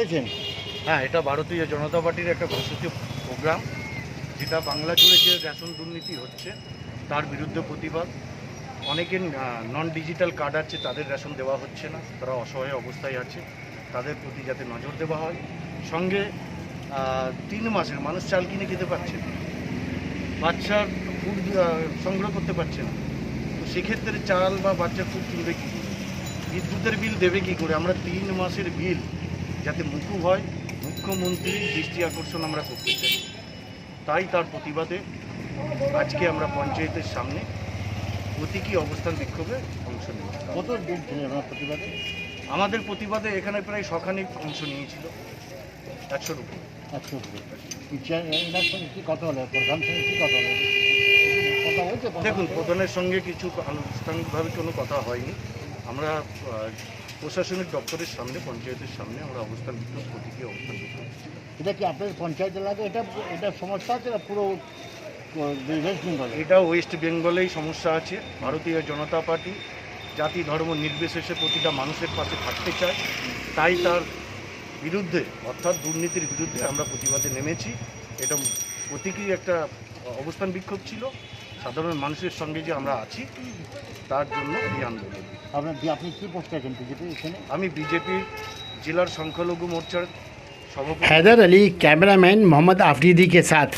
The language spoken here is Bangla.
করেছেন? হ্যাঁ, এটা ভারতীয় জনতা পার্টির একটা ঘোষিত প্রোগ্রাম, যেটা বাংলা জুড়ে যে রেশন দুর্নীতি হচ্ছে তার বিরুদ্ধে প্রতিবাদ। অনেকের নন ডিজিটাল কার্ড আছে, তাদের রেশন দেওয়া হচ্ছে না, তারা অসহায় অবস্থায় আছে, তাদের প্রতি যাতে নজর দেওয়া হয়। সঙ্গে 3 মাসের মানুষ চাল কিনে খেতে পারছে না, বাচ্চার ফুড সংগ্রহ করতে পারছে না। তো সেক্ষেত্রে চাল বা বাচ্চার ফুড কিনবে কী করে, বিদ্যুতের বিল দেবে কী করে? আমরা 3 মাসের বিল যাতে মুকুব হয়, মুখ্যমন্ত্রীর দৃষ্টি আকর্ষণ আমরা করতে চাই। তাই তার প্রতিবাদে আজকে আমরা পঞ্চায়েতের সামনে প্রতীকী অবস্থান বিক্ষোভে অংশ নিয়েছি। কত দিন ছিল আপনার প্রতিবাদে? আমাদের প্রতিবাদে এখানে প্রায় শখানেক অংশ নিয়েছিল, 100-র উপর। 100 এনার সঙ্গে কী কথা হলো? প্রধান সঙ্গে কী কথা হলো? কথা হয়েছে? দেখুন, প্রধানের সঙ্গে কিছু আনুষ্ঠানিকভাবে কোনো কথা হয়নি। আমরা প্রশাসনিক দপ্তরের সামনে, পঞ্চায়েতের সামনে আমরা অবস্থান বিক্ষোভ, প্রতীকী অবস্থান বিক্ষোভ করছিলাম। এটা কি আপনাদের পঞ্চায়েত এলাকা? এটা সমস্যা আছে না পুরো ওয়েস্ট বেঙ্গল? এটা ওয়েস্ট বেঙ্গলেই সমস্যা আছে। ভারতীয় জনতা পার্টি জাতি ধর্ম নির্বিশেষে প্রতিটা মানুষের পাশে থাকতে চায়, তাই তার বিরুদ্ধে অর্থাৎ দুর্নীতির বিরুদ্ধে আমরা প্রতিবাদে নেমেছি। এটা প্রতীকী একটা অবস্থান বিক্ষোভ ছিল, সাধারণ মানুষের সঙ্গে যে আমরা আছি তার জন্য এই আন্দোলন। আপনি কী পোস্টে আছেন বিজেপি এখানে? আমি বিজেপির জেলার সংখ্যালঘু মোর্চার সভাপতি। हैदर अली कैमरामैन मोहम्मद आफरीदी के साथ।